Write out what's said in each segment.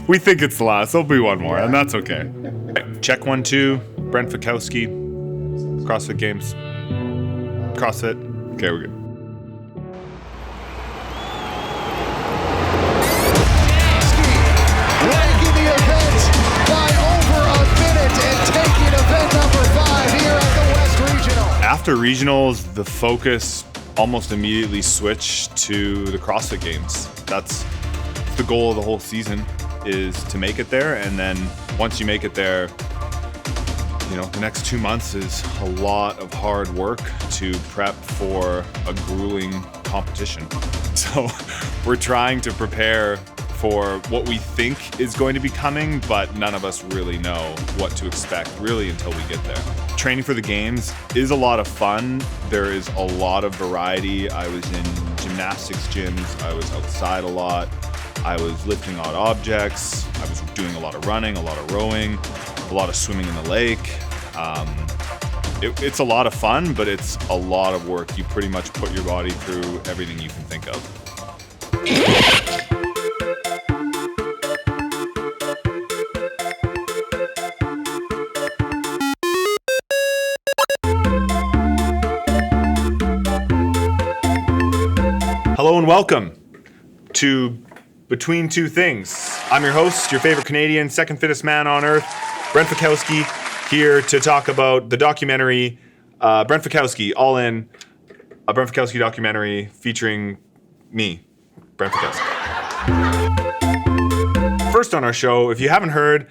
We think it's the last. There'll be one more, and that's okay. Check 1, 2. Brent Fikowski. CrossFit Games. CrossFit. Okay, we're good. Ranking the event by over a minute and taking event number 5 here at the West Regional. After regionals, the focus almost immediately switched to the CrossFit Games. That's the goal of the whole season, is to make it there. And then once you make it there, you know, the next 2 months is a lot of hard work to prep for a grueling competition. So we're trying to prepare for what we think is going to be coming, but none of us really know what to expect really until we get there. Training for the games is a lot of fun. There is a lot of variety. I was in gymnastics gyms. I was outside a lot. I was lifting odd objects. I was doing a lot of running, a lot of rowing, a lot of swimming in the lake. It's a lot of fun, but it's a lot of work. You pretty much put your body through everything you can think of. Hello and welcome to Between Two Things. I'm your host, your favorite Canadian, second fittest man on earth, Brent Fikowski, here to talk about the documentary Brent Fikowski, All In, a Brent Fikowski documentary featuring me, Brent Fikowski. First on our show, if you haven't heard,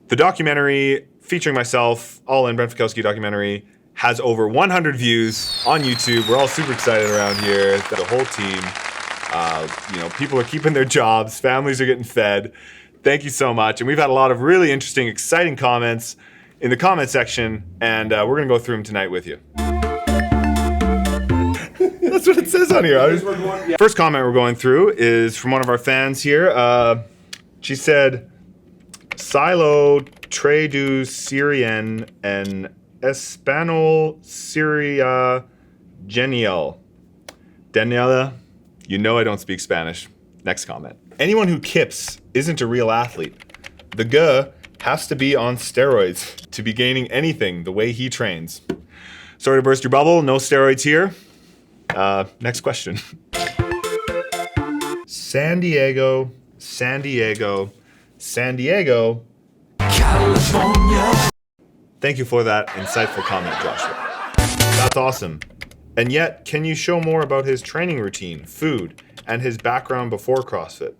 the documentary featuring myself, All In, Brent Fikowski documentary, has over 100 views on YouTube. We're all super excited around here, the whole team. People are keeping their jobs, families are getting fed. Thank you so much. And we've had a lot of really interesting, exciting comments in the comment section, and we're gonna go through them tonight with you. That's what it says on here. First comment we're going through is from one of our fans here. She said, Silo Tre du Syrien en Español Syria Genial. Daniela, you know I don't speak Spanish. Next comment. Anyone who kips isn't a real athlete. The guy has to be on steroids to be gaining anything the way he trains. Sorry to burst your bubble, no steroids here. Next question. San Diego, California. Thank you for that insightful comment, Joshua. That's awesome. And yet, can you show more about his training routine, food, and his background before CrossFit?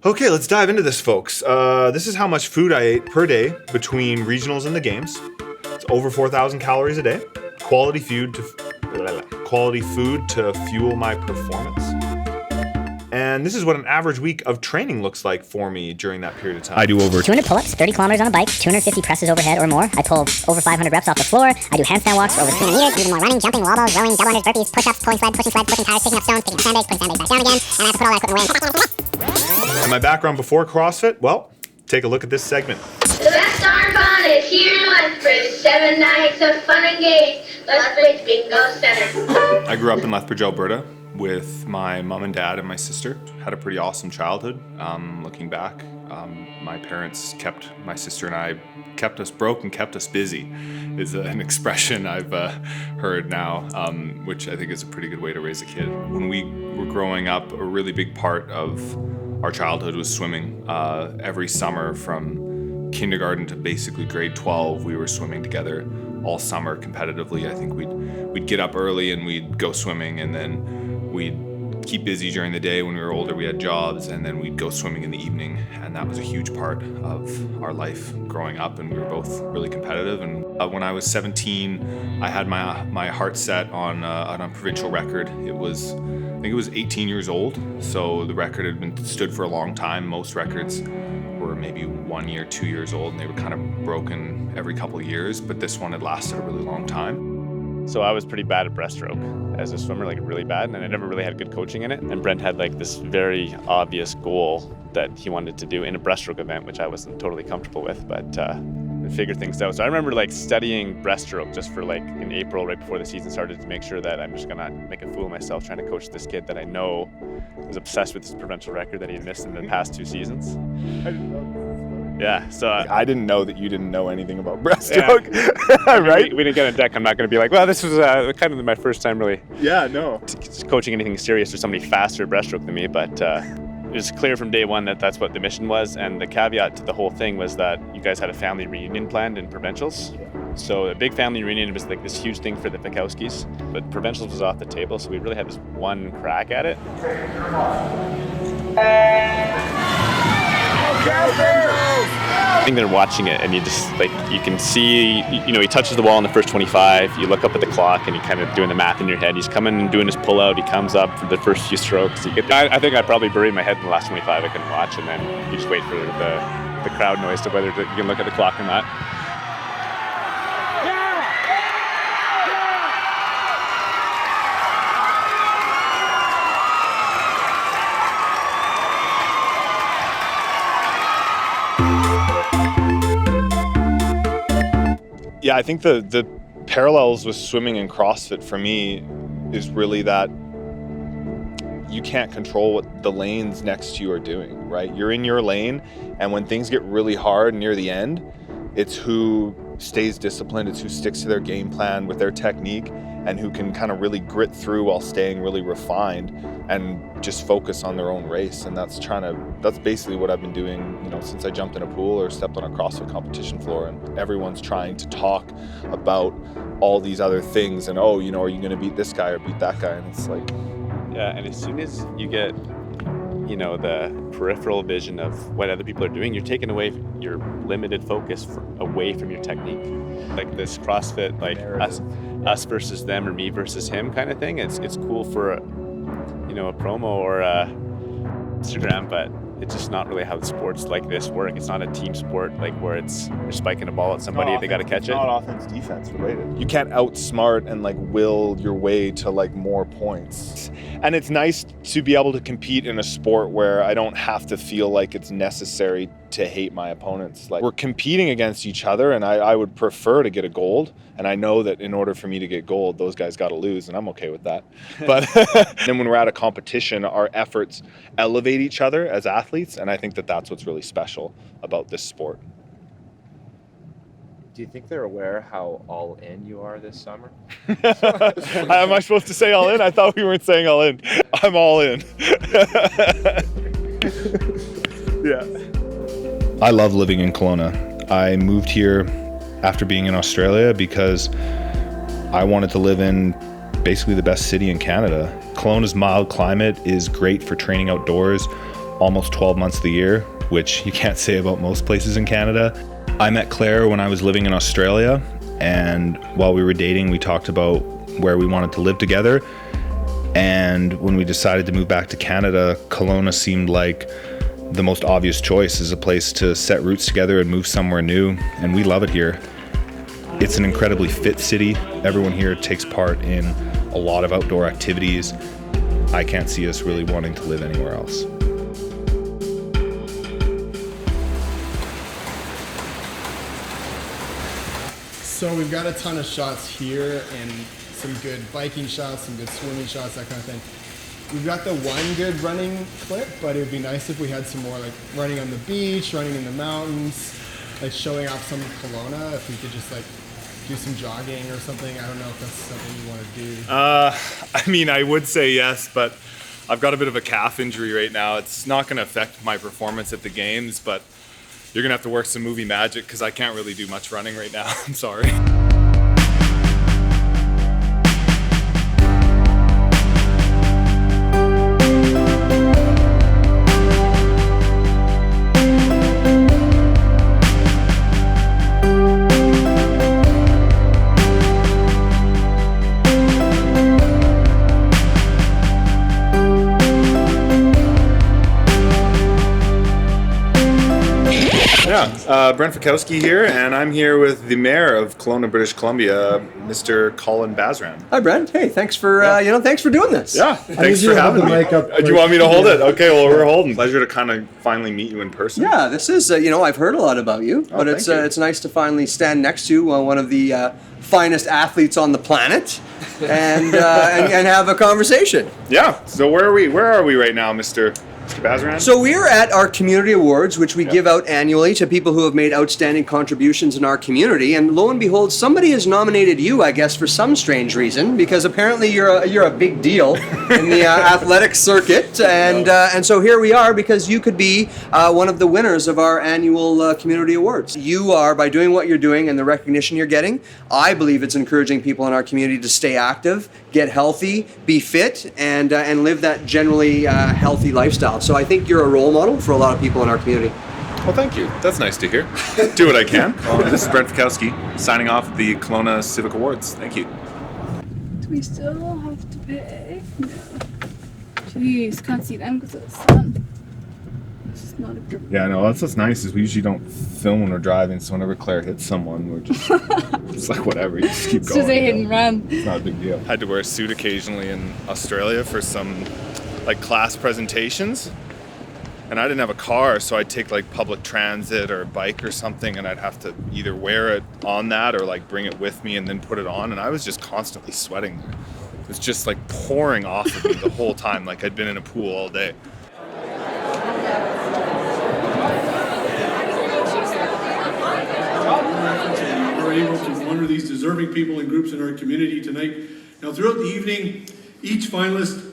Okay, let's dive into this, folks. This is how much food I ate per day between regionals and the games. It's over 4,000 calories a day. Quality food to fuel my performance. And this is what an average week of training looks like for me during that period of time. I do over 200 pull-ups, 30 kilometers on a bike, 250 presses overhead or more. I pull over 500 reps off the floor. I do handstand walks for over 300 meters, even more running, jumping, wall balls, rowing, double unders, burpees, push-ups, pulling sleds, pushing tires, picking up stones, picking up sandbags, putting sandbags back down again, and I have to put all that equipment away. And my background before CrossFit? Well, take a look at this segment. The best summer fun is here in Lethbridge. 7 nights of fun and games. Lethbridge Bingo Center. I grew up in Lethbridge, Alberta, with my mom and dad and my sister. Had a pretty awesome childhood. Looking back, my parents my sister and I kept us broke and kept us busy is an expression I've heard now, which I think is a pretty good way to raise a kid. When we were growing up, a really big part of our childhood was swimming. Every summer from kindergarten to basically grade 12, we were swimming together all summer competitively. I think we'd get up early and we'd go swimming, and then we'd keep busy during the day. When we were older, we had jobs, and then we'd go swimming in the evening, and that was a huge part of our life growing up, and we were both really competitive. And when I was 17, I had my heart set on a provincial record. I think it was 18 years old, so the record had been stood for a long time. Most records were maybe 1 year, 2 years old, and they were kind of broken every couple of years, but this one had lasted a really long time. So I was pretty bad at breaststroke as a swimmer, like really bad, and I never really had good coaching in it. And Brent had like this very obvious goal that he wanted to do in a breaststroke event, which I wasn't totally comfortable with. But and figure things out. So I remember like studying breaststroke just for like in April, right before the season started, to make sure that I'm just gonna make a fool of myself trying to coach this kid that I know was obsessed with his provincial record that he had missed in the past 2 seasons. I didn't know. Yeah, so I didn't know that you didn't know anything about breaststroke, right? We didn't get a deck. I'm not going to be like, well, this was kind of my first time really Yeah, no. coaching anything serious or somebody faster breaststroke than me, but it was clear from day one that that's what the mission was, and the caveat to the whole thing was that you guys had a family reunion planned in provincials. So a big family reunion was like this huge thing for the Fikowskis, but provincials was off the table, so we really had this one crack at it. I think they're watching it, and you just like, you can see, you know, he touches the wall in the first 25, you look up at the clock and you kind of doing the math in your head. He's coming and doing his pull out, he comes up for the first few strokes. I think I probably buried my head in the last 25 I couldn't watch, and then you just wait for the crowd noise to whether you can look at the clock or not. Yeah, I think the parallels with swimming and CrossFit for me is really that you can't control what the lanes next to you are doing, right? You're in your lane, and when things get really hard near the end, it's who stays disciplined, it's who sticks to their game plan with their technique, and who can kind of really grit through while staying really refined and just focus on their own race. And that's basically what I've been doing, you know, since I jumped in a pool or stepped on a CrossFit competition floor. And everyone's trying to talk about all these other things and, oh, you know, are you going to beat this guy or beat that guy? And it's like, yeah, and as soon as you get, you know, the peripheral vision of what other people are doing, you're taking away your limited focus away from your technique. Like this CrossFit, like us versus them or me versus him kind of thing. It's cool for, you know, a promo or Instagram, but it's just not really how the sports like this work. It's not a team sport like where you're spiking a ball at somebody, they got to catch it. It's not offense defense related. You can't outsmart and like will your way to like more points. And it's nice to be able to compete in a sport where I don't have to feel like it's necessary to hate my opponents. Like, we're competing against each other, and I would prefer to get a gold. And I know that in order for me to get gold, those guys got to lose, and I'm okay with that. But then when we're at a competition, our efforts elevate each other as athletes, and I think that that's what's really special about this sport. Do you think they're aware how all in you are this summer? Am I supposed to say all in? I thought we weren't saying all in. I'm all in. Yeah. I love living in Kelowna. I moved here after being in Australia because I wanted to live in basically the best city in Canada. Kelowna's mild climate is great for training outdoors almost 12 months of the year, which you can't say about most places in Canada. I met Claire when I was living in Australia, and while we were dating, we talked about where we wanted to live together. And when we decided to move back to Canada, Kelowna seemed like the most obvious choice as a place to set roots together and move somewhere new, and we love it here. It's an incredibly fit city. Everyone here takes part in a lot of outdoor activities. I can't see us really wanting to live anywhere else. So we've got a ton of shots here and some good biking shots, some good swimming shots, that kind of thing. We've got the one good running clip, but it would be nice if we had some more like running on the beach, running in the mountains, like showing off some of Kelowna. If we could just like do some jogging or something. I don't know if that's something you want to do. I mean, I would say yes, but I've got a bit of a calf injury right now. It's not going to affect my performance at the games, but you're going to have to work some movie magic because I can't really do much running right now. I'm sorry. Brent Fikowski here, and I'm here with the mayor of Kelowna, British Columbia, Mr. Colin Bazran. Hi, Brent. Hey, thanks for thanks for doing this. Yeah, thanks for having me. Do you want me to hold it? Okay, well, we're holding. Pleasure to kind of finally meet you in person. Yeah, this is I've heard a lot about you, but it's nice to finally stand next to one of the finest athletes on the planet and have a conversation. Yeah. So where are we? Where are we right now, Mr. Bazran? So we're at our community awards, which we give out annually to people who have made outstanding contributions in our community. And lo and behold, somebody has nominated you, I guess, for some strange reason, because apparently you're a big deal in the athletic circuit. And so here we are because you could be one of the winners of our annual community awards. You are, by doing what you're doing and the recognition you're getting, I believe it's encouraging people in our community to stay active, get healthy, be fit, and live that generally healthy lifestyle. So I think you're a role model for a lot of people in our community. Well, thank you. That's nice to hear. Do what I can. This is Brent Fikowski, signing off at the Kelowna Civic Awards. Thank you. Do we still have to pay? No. Jeez, can't see them because of the sun. It's just not a good. Yeah, no, that's what's nice is we usually don't film when we're driving, so whenever Claire hits someone, we're just it's like whatever, you just keep going. It's just a hit and run. It's not a big deal. I had to wear a suit occasionally in Australia for some class presentations, and I didn't have a car, so I'd take public transit or a bike or something, and I'd have to either wear it on that or bring it with me and then put it on, and I was just constantly sweating. It was just pouring off of me the whole time, like I'd been in a pool all day. We're able to honor these deserving people and groups in our community tonight. Now, throughout the evening, each finalist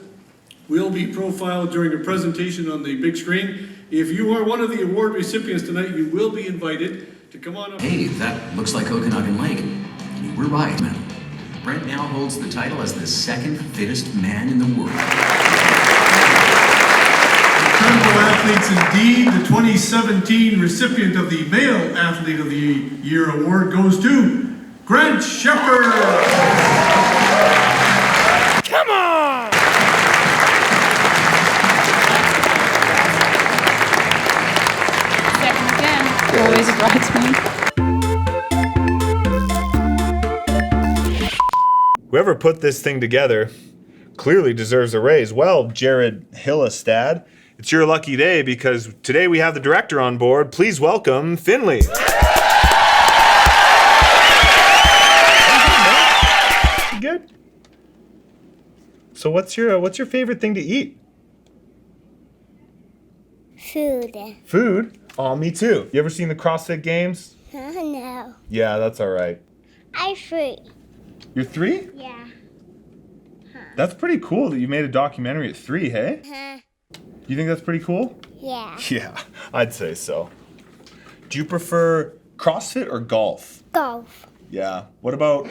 will be profiled during a presentation on the big screen. If you are one of the award recipients tonight, you will be invited to come on up. Hey, that looks like Okanagan Lake. You were right, man. Brent now holds the title as the second fittest man in the world. Incredible athletes indeed. The 2017 recipient of the Male Athlete of the Year award goes to Grant Shepard. Come on! Always a bridesmaid. Whoever put this thing together clearly deserves a raise. Well, Jared Hillestad, it's your lucky day because today we have the director on board. Please welcome Finley. Good. So what's your favorite thing to eat? Food. Food? Oh, me too. You ever seen the CrossFit Games? No. Yeah, that's all right. I'm 3. You're 3? Yeah. That's pretty cool that you made a documentary at 3, hey? You think that's pretty cool? Yeah. Yeah, I'd say so. Do you prefer CrossFit or golf? Golf. Yeah. What about...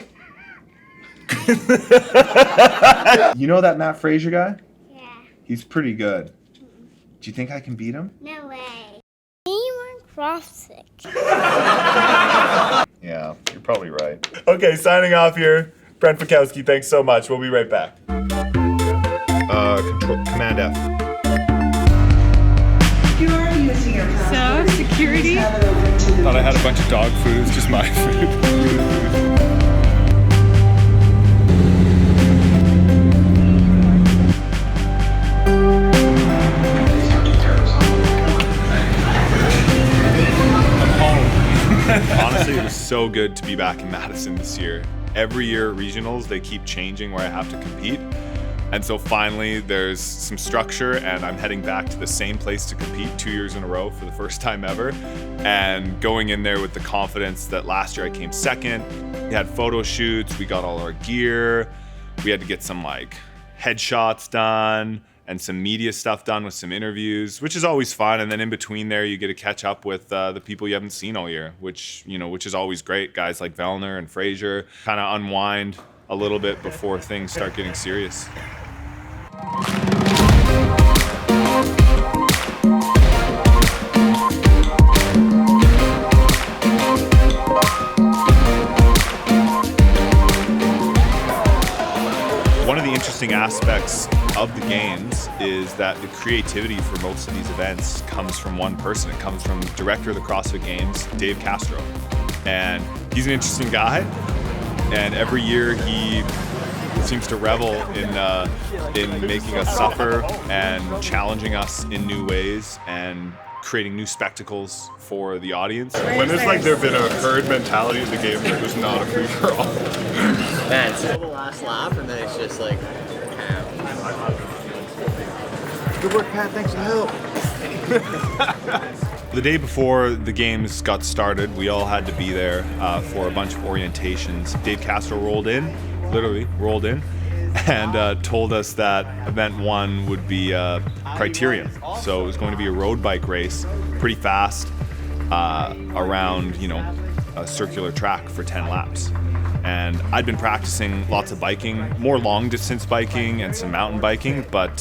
You know that Matt Frazier guy? Yeah. He's pretty good. Do you think I can beat him? No way. Anyone CrossFit. Yeah, you're probably right. Okay, signing off here. Brent Fikowski, thanks so much. We'll be right back. Command F. So, security? Thought I had a bunch of dog food. It's just my food. Honestly, it was so good to be back in Madison this year. Every year at regionals, they keep changing where I have to compete. And so finally, there's some structure, and I'm heading back to the same place to compete 2 years in a row for the first time ever. And going in there with the confidence that last year I came second. We had photo shoots, we got all our gear, we had to get some headshots done and some media stuff done with some interviews, which is always fun. And then in between there, you get to catch up with the people you haven't seen all year, which is always great. Guys like Vellner and Frazier, kind of unwind a little bit before things start getting serious. One of the interesting aspects of the games is that the creativity for most of these events comes from one person. It comes from the director of the CrossFit Games, Dave Castro. And he's an interesting guy, and every year he seems to revel in making us suffer and challenging us in new ways and creating new spectacles for the audience. When has there been a herd mentality in the game that was not a free-for-all? Man, it's the last lap and then it's just like, good work, Pat, thanks for the help. The day before the games got started, we all had to be there for a bunch of orientations. Dave Castro literally rolled in, and told us that event 1 would be Criterium. So it was going to be a road bike race, pretty fast, around, a circular track for 10 laps. And I'd been practicing lots of biking, more long distance biking and some mountain biking, but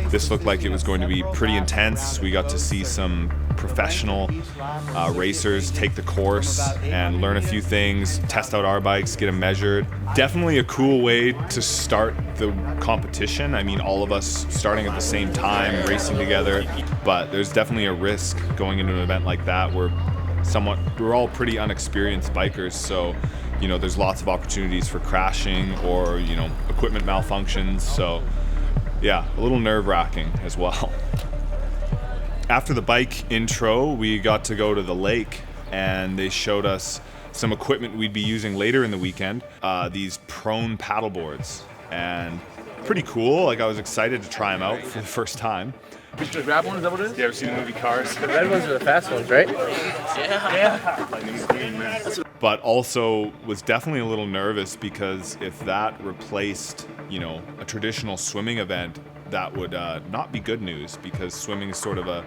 this looked like it was going to be pretty intense. We got to see some professional racers take the course and learn a few things, test out our bikes, get them measured. Definitely a cool way to start the competition. I mean, all of us starting at the same time, racing together, but there's definitely a risk going into an event like that. We're all pretty unexperienced bikers, so there's lots of opportunities for crashing or equipment malfunctions. So yeah, a little nerve-wracking as well. After the bike intro, we got to go to the lake, and they showed us some equipment we'd be using later in the weekend, these prone paddle boards, and pretty cool. I was excited to try them out for the first time. The grab one, is that what it is? You ever seen the movie Cars? The red ones are the fast ones, right? Yeah. But also was definitely a little nervous because if that replaced, a traditional swimming event, that would not be good news, because swimming is sort of a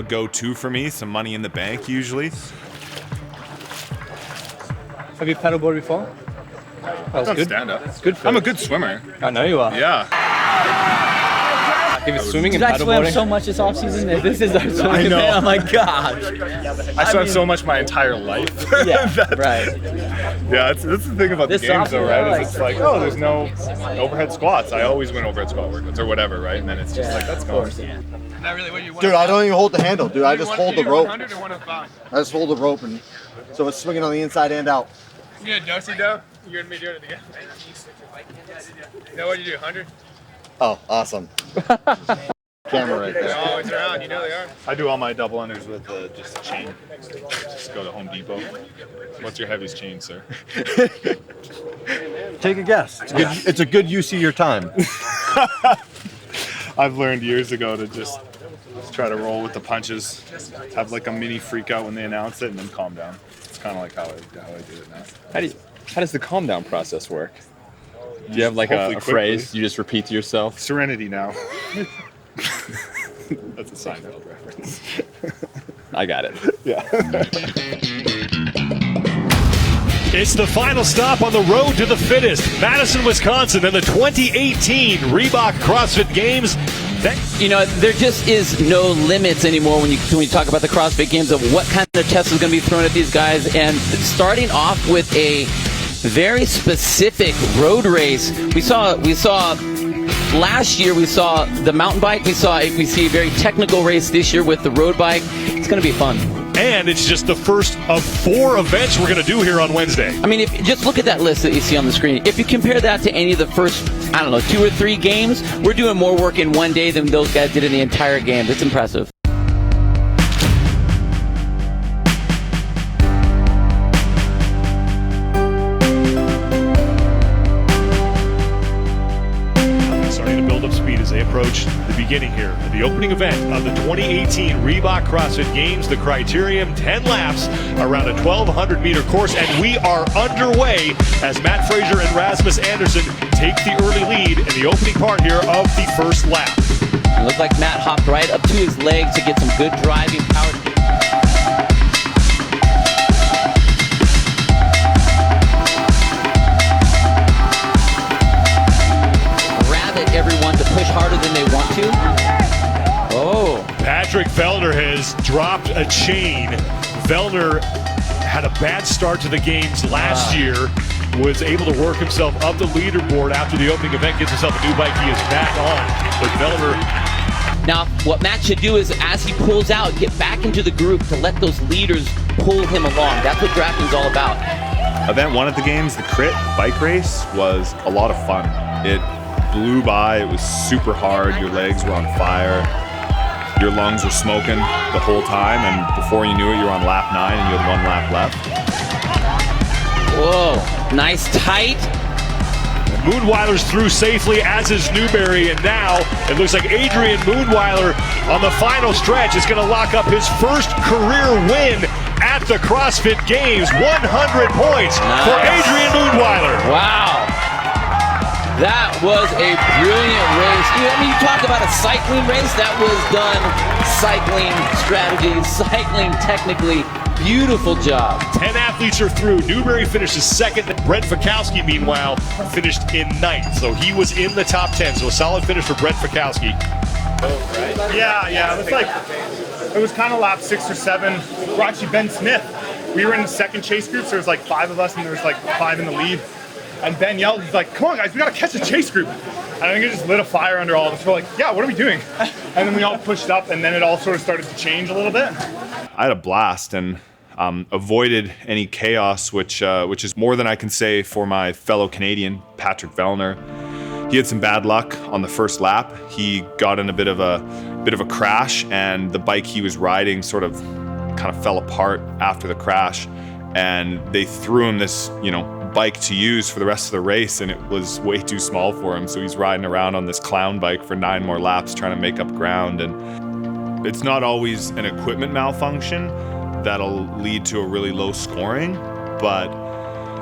go-to for me, some money in the bank usually. Have you paddleboarded before? That's good. Stand up. It's good for I'm a good swimmer. I know you are. Yeah. If it's swimming and paddleboarding. I swam so much this off season. This is our swimming event. Oh my gosh. I swam so much my entire life. Yeah, right. Yeah, that's the thing about the games though, right? It's like, there's no overhead squats. I always win overhead squat workouts or whatever, right? And then it's just that's gone. Not really, dude, I don't even hold the handle, dude. I just hold the rope. I just hold the rope, and so it's swinging on the inside and out. You gonna dose it though? You're gonna be doing it again. You know what you do, 100? Oh, awesome. Camera right there. They're always around, they are. I do all my double unders with just a chain. Just go to Home Depot. What's your heaviest chain, sir? Take a guess. It's a good use of your time. I've learned years ago to just try to roll with the punches, have a mini freak out when they announce it, and then calm down. It's kind of how I do it now. How does the calm down process work? Do you have a phrase you just repeat to yourself? Serenity now. That's a Seinfeld reference. I got it. Yeah. It's the final stop on the road to the fittest, Madison, Wisconsin, and the 2018 Reebok CrossFit Games. There just is no limits anymore when you talk about the CrossFit Games of what kind of test is going to be thrown at these guys. And starting off with a very specific road race. We saw last year, we saw the mountain bike. We see a very technical race this year with the road bike. It's going to be fun. And it's just the first of 4 events we're going to do here on Wednesday. I mean, just look at that list that you see on the screen. If you compare that to any of the first, 2 or 3 games, we're doing more work in one day than those guys did in the entire game. It's impressive. They approach the beginning here, the opening event of the 2018 Reebok CrossFit Games, the Criterium, 10 laps around a 1,200-meter course, and we are underway as Matt Fraser and Rasmus Anderson take the early lead in the opening part here of the first lap. It looked like Matt hopped right up to his legs to get some good driving power. Everyone to push harder than they want to. Oh. Patrick Vellner has dropped a chain. Vellner had a bad start to the games last year. was able to work himself up the leaderboard after the opening event, gets himself a new bike. He is back on. But Vellner. Now, what Matt should do is, as he pulls out, get back into the group to let those leaders pull him along. That's what drafting's all about. Event 1 at the games, the crit bike race, was a lot of fun. It blew by. It was super hard. Your legs were on fire. Your lungs were smoking the whole time, and before you knew it, you were on lap 9 and you had 1 lap left. Whoa, nice tight. Moonweiler's through safely, as is Newberry, and now it looks like Adrian Moonweiler on the final stretch is going to lock up his first career win at the CrossFit Games. 100 points for Adrian Moonweiler. Wow. That was a brilliant race. I mean, you talk about a cycling race, that was done cycling strategy, cycling technically. Beautiful job. 10 athletes are through. Newberry finishes second. Brent Fikowski, meanwhile, finished in 9th. So he was in the top 10. So a solid finish for Brent Fikowski. Yeah. It was kind of lap 6 or 7. We're actually Ben Smith. We were in the second chase group, so there was like 5 of us, and there was like 5 in the lead. And Ben yelled, he's like, "Come on, guys, we gotta catch the chase group." And I think it just lit a fire under all of us. We're like, "Yeah, what are we doing?" And then we all pushed up, and then it all sort of started to change a little bit. I had a blast and avoided any chaos, which is more than I can say for my fellow Canadian, Patrick Vellner. He had some bad luck on the first lap. He got in a bit of a crash, and the bike he was riding sort of kind of fell apart after the crash, and they threw him this, bike to use for the rest of the race, and it was way too small for him. So he's riding around on this clown bike for 9 more laps trying to make up ground. And it's not always an equipment malfunction that'll lead to a really low scoring, but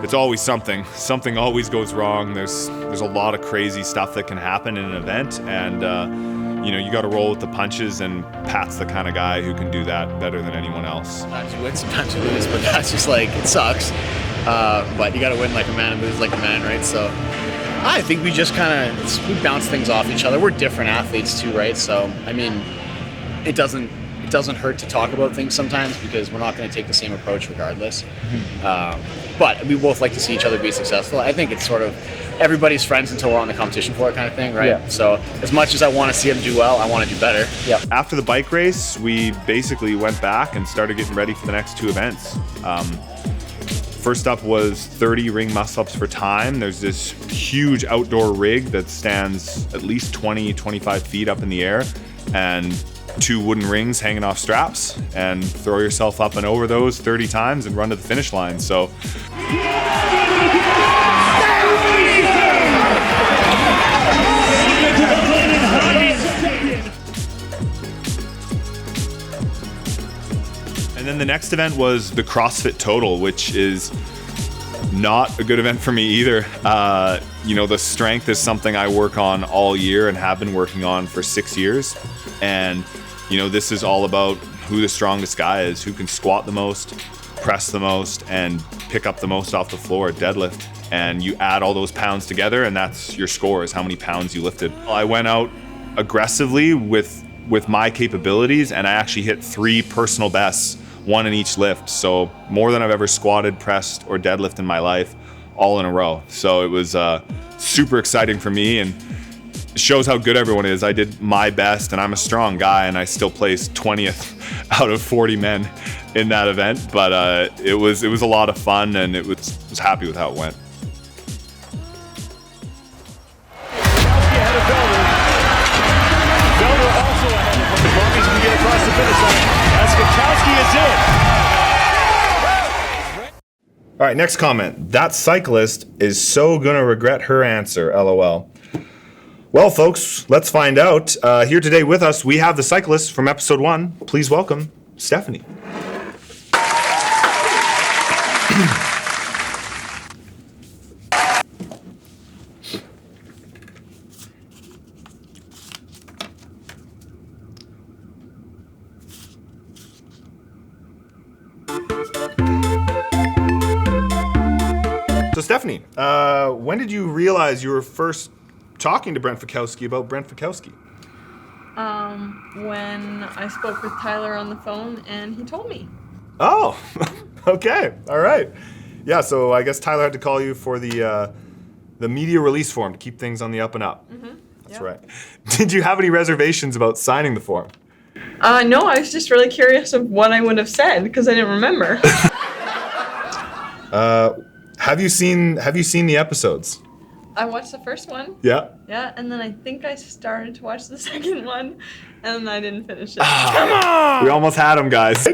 it's always something. Something always goes wrong. There's a lot of crazy stuff that can happen in an event, and you got to roll with the punches, and Pat's the kind of guy who can do that better than anyone else. Sometimes you win, sometimes you lose, but that's just like, it sucks. But you got to win like a man and lose like a man, right? So I think we just we bounce things off each other. We're different athletes too, right? So, I mean, it doesn't hurt to talk about things sometimes, because we're not going to take the same approach regardless. But we both like to see each other be successful. I think it's sort of everybody's friends until we're on the competition floor kind of thing, right? Yeah. So as much as I want to see them do well, I want to do better. Yeah. After the bike race, we basically went back and started getting ready for the next 2 events. First up was 30 ring muscle-ups for time. There's this huge outdoor rig that stands at least 20, 25 feet up in the air, and 2 wooden rings hanging off straps, and throw yourself up and over those 30 times and run to the finish line. So and then the next event was the CrossFit Total, which is not a good event for me either. The strength is something I work on all year and have been working on for 6 years. And, this is all about who the strongest guy is, who can squat the most, press the most, and pick up the most off the floor, deadlift. And you add all those pounds together, and that's your score, is how many pounds you lifted. I went out aggressively with my capabilities, and I actually hit 3 personal bests, 1 in each lift. So more than I've ever squatted, pressed, or deadlifted in my life, all in a row. So it was super exciting for me, and it shows how good everyone is. I did my best, and I'm a strong guy, and I still placed 20th out of 40 men in that event. But it was a lot of fun, and was happy with how it went. Vellner also ahead of him, as long as he can get across the finish line, as Fikowski is in. All right, next comment. That cyclist is so gonna regret her answer, LOL. Well, folks, let's find out. Here today with us, we have the cyclist from episode 1. Please welcome Stephanie. So Stephanie, when did you realize you were first talking to Brent Fikowski about Brent Fikowski? When I spoke with Tyler on the phone and he told me. Oh, okay. All right. Yeah, so I guess Tyler had to call you for the media release form to keep things on the up and up. That's right. Did you have any reservations about signing the form? No, I was just really curious of what I would have said because I didn't remember. Have you seen the episodes? I watched the first one. Yeah. Yeah, and then I think I started to watch the second one, and then I didn't finish it. Come on! We almost had him, guys.